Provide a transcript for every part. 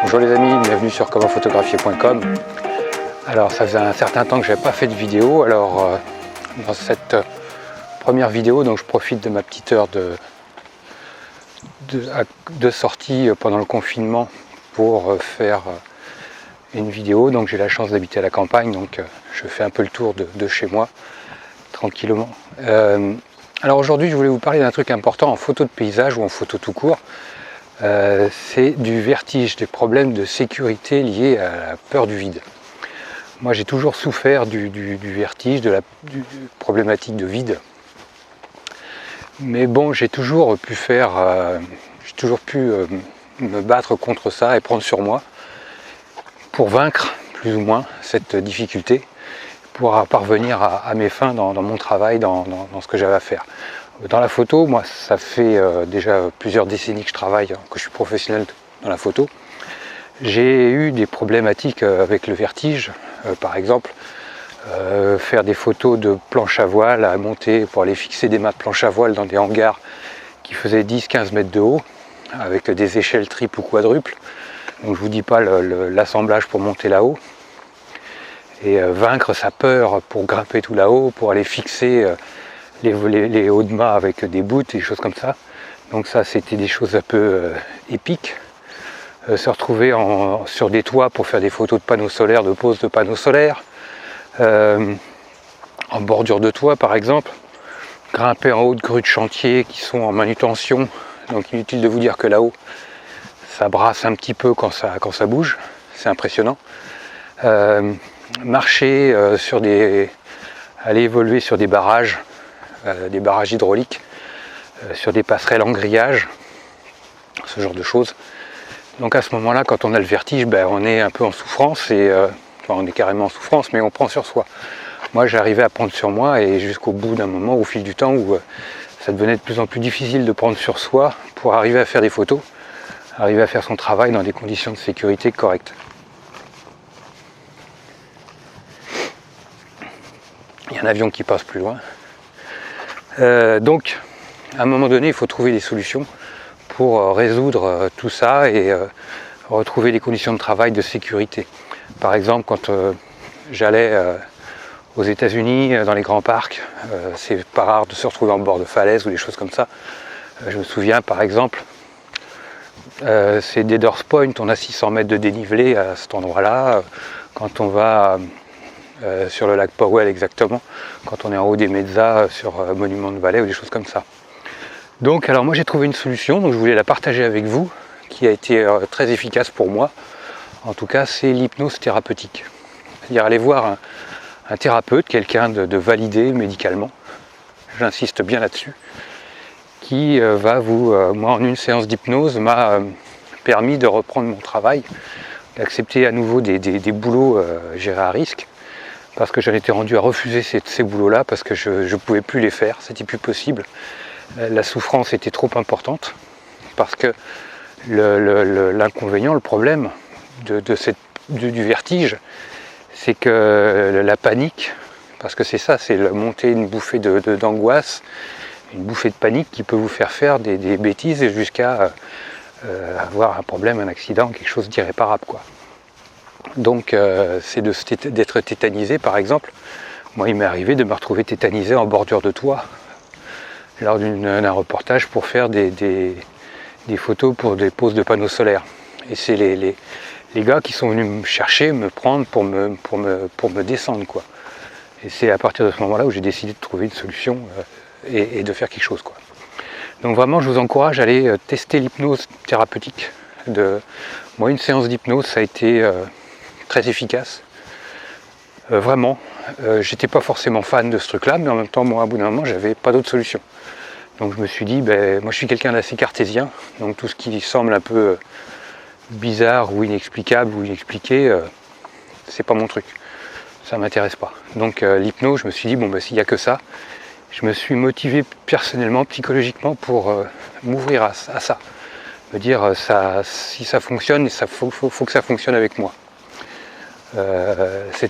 Bonjour les amis, bienvenue sur commentphotographier.com. Alors ça faisait un certain temps que je n'avais pas fait de vidéo, alors dans cette première vidéo, donc je profite de ma petite heure de sortie pendant le confinement pour faire une vidéo. Donc j'ai la chance d'habiter à la campagne, donc je fais un peu le tour de chez moi, tranquillement. Alors aujourd'hui je voulais vous parler d'un truc important en photo de paysage ou en photo tout court. C'est du vertige, des problèmes de sécurité liés à la peur du vide. Moi j'ai toujours souffert du vertige, de la problématique de vide. Mais bon, j'ai toujours pu me battre contre ça et prendre sur moi pour vaincre plus ou moins cette difficulté, pour parvenir à mes fins dans mon travail, dans ce que j'avais à faire. Dans la photo, moi ça fait déjà plusieurs décennies que je travaille, que je suis professionnel dans la photo. J'ai eu des problématiques avec le vertige, par exemple faire des photos de planches à voile à monter pour aller fixer des mâts de planches à voile dans des hangars qui faisaient 10-15 mètres de haut, avec des échelles triples ou quadruples. Donc je vous dis pas l'assemblage pour monter là-haut. Et vaincre sa peur pour grimper tout là-haut, pour aller fixer les hauts de mât avec des bouts, des choses comme ça. Donc ça c'était des choses un peu épiques. Se retrouver sur des toits pour faire des photos de panneaux solaires, de poses de panneaux solaires, en bordure de toit par exemple, grimper en haut de grues de chantier qui sont en manutention, donc inutile de vous dire que là-haut ça brasse un petit peu quand ça bouge, c'est impressionnant. Marcher aller évoluer sur des barrages hydrauliques, sur des passerelles en grillage, ce genre de choses. Donc à ce moment-là, quand on a le vertige, on est un peu en souffrance, on est carrément en souffrance, mais on prend sur soi. Moi j'arrivais à prendre sur moi, et jusqu'au bout d'un moment, au fil du temps, où ça devenait de plus en plus difficile de prendre sur soi pour arriver à faire des photos, arriver à faire son travail dans des conditions de sécurité correctes. Il y a un avion qui passe plus loin. Donc, à un moment donné, il faut trouver des solutions pour résoudre tout ça et retrouver des conditions de travail de sécurité. Par exemple, quand j'allais aux États-Unis, dans les grands parcs, c'est pas rare de se retrouver en bord de falaise ou des choses comme ça. Je me souviens, par exemple, c'est Deaders Point, on a 600 mètres de dénivelé à cet endroit-là. Quand on va sur le lac Powell exactement, quand on est en haut des Mezzas sur Monument de Vallée ou des choses comme ça. Donc alors moi j'ai trouvé une solution, donc je voulais la partager avec vous, qui a été très efficace pour moi. En tout cas c'est l'hypnose thérapeutique. C'est-à-dire aller voir un thérapeute, quelqu'un de validé médicalement, j'insiste bien là-dessus, qui va moi en une séance d'hypnose m'a permis de reprendre mon travail, d'accepter à nouveau des boulots gérés à risque, parce que j'en étais rendu à refuser ces boulots-là, parce que je ne pouvais plus les faire, c'était plus possible. La souffrance était trop importante, parce que l'inconvénient, le problème du vertige, c'est que la panique, parce que c'est ça, c'est monter une bouffée d'angoisse, une bouffée de panique qui peut vous faire des bêtises et jusqu'à avoir un problème, un accident, quelque chose d'irréparable, quoi. Donc c'est d'être tétanisé par exemple. Moi il m'est arrivé de me retrouver tétanisé en bordure de toit lors d'un reportage pour faire des photos pour des poses de panneaux solaires. Et c'est les gars qui sont venus me chercher, me prendre pour me descendre, quoi. Et c'est à partir de ce moment-là où j'ai décidé de trouver une solution et de faire quelque chose, quoi. Donc vraiment je vous encourage à aller tester l'hypnose thérapeutique. Moi une séance d'hypnose ça a été très efficace, vraiment. J'étais pas forcément fan de ce truc-là, mais en même temps, moi, à bout d'un moment, j'avais pas d'autre solution. Donc je me suis dit, moi je suis quelqu'un d'assez cartésien, donc tout ce qui semble un peu bizarre ou inexplicable ou inexpliqué, c'est pas mon truc. Ça m'intéresse pas. Donc l'hypnose, je me suis dit, s'il y a que ça, je me suis motivé personnellement, psychologiquement, pour m'ouvrir à ça. Me dire, si ça fonctionne, il faut que ça fonctionne avec moi.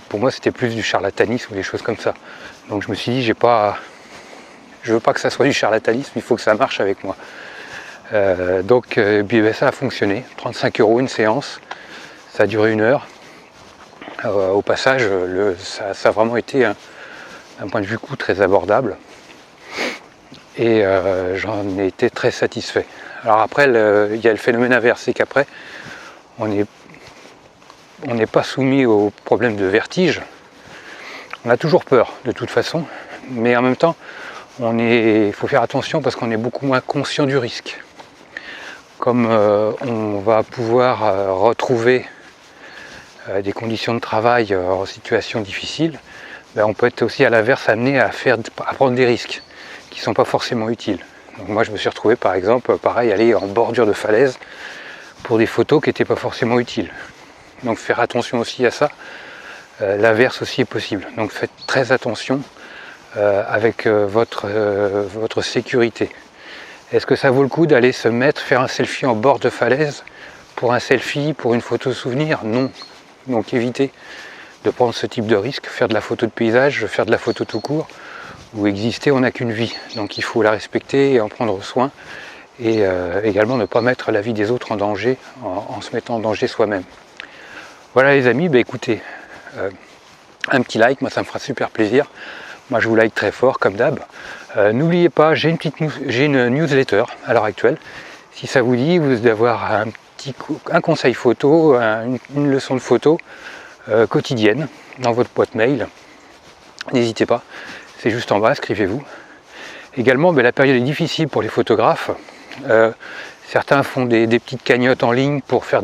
Pour moi c'était plus du charlatanisme ou des choses comme ça. Donc je me suis dit je veux pas que ça soit du charlatanisme, il faut que ça marche avec moi. Ça a fonctionné, 35 € une séance, ça a duré 1 heure. Au passage, ça a vraiment été d'un point de vue coût très abordable et j'en ai été très satisfait. Alors après, il y a le phénomène inverse, c'est qu'après, on n'est pas soumis au problème de vertige. On a toujours peur de toute façon, mais en même temps, il faut faire attention parce qu'on est beaucoup moins conscient du risque. Comme on va pouvoir retrouver des conditions de travail en situation difficile, on peut être aussi à l'inverse amené à prendre des risques qui ne sont pas forcément utiles. Donc moi je me suis retrouvé par exemple, pareil, aller en bordure de falaise pour des photos qui n'étaient pas forcément utiles. Donc faire attention aussi à ça, l'inverse aussi est possible. Donc faites très attention avec votre sécurité. Est-ce que ça vaut le coup d'aller se mettre, faire un selfie en bord de falaise pour un selfie, pour une photo souvenir? Non. Donc évitez de prendre ce type de risque, faire de la photo de paysage, faire de la photo tout court, où exister, on n'a qu'une vie. Donc il faut la respecter et en prendre soin, et également ne pas mettre la vie des autres en danger, en se mettant en danger soi-même. Voilà les amis, écoutez, un petit like, moi ça me fera super plaisir. Moi je vous like très fort comme d'hab. N'oubliez pas, j'ai une newsletter à l'heure actuelle. Si ça vous dit d'avoir un conseil photo, une leçon de photo quotidienne dans votre boîte mail, n'hésitez pas, c'est juste en bas, inscrivez-vous. Également, la période est difficile pour les photographes. Certains font des petites cagnottes en ligne pour faire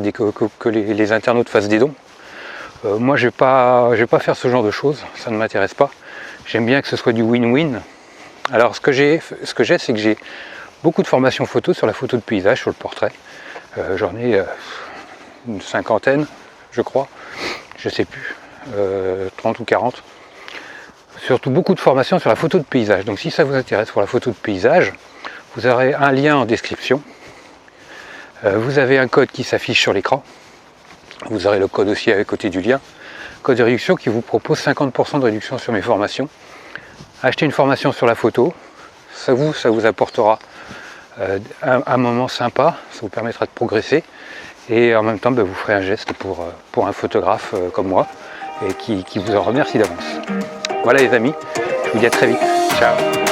que les internautes fassent des dons. Moi je vais pas faire ce genre de choses, ça ne m'intéresse pas. J'aime bien que ce soit du win-win. Alors ce que j'ai, c'est que j'ai beaucoup de formations photo sur la photo de paysage, sur le portrait. J'en ai une cinquantaine, je crois, je sais plus, 30 ou 40. Surtout beaucoup de formations sur la photo de paysage. Donc si ça vous intéresse pour la photo de paysage, vous aurez un lien en description. Vous avez un code qui s'affiche sur l'écran. Vous aurez le code aussi à côté du lien. Code de réduction qui vous propose 50% de réduction sur mes formations. Achetez une formation sur la photo, ça vous apportera un moment sympa, ça vous permettra de progresser et en même temps vous ferez un geste pour un photographe comme moi et qui vous en remercie d'avance. Voilà les amis, je vous dis à très vite, ciao.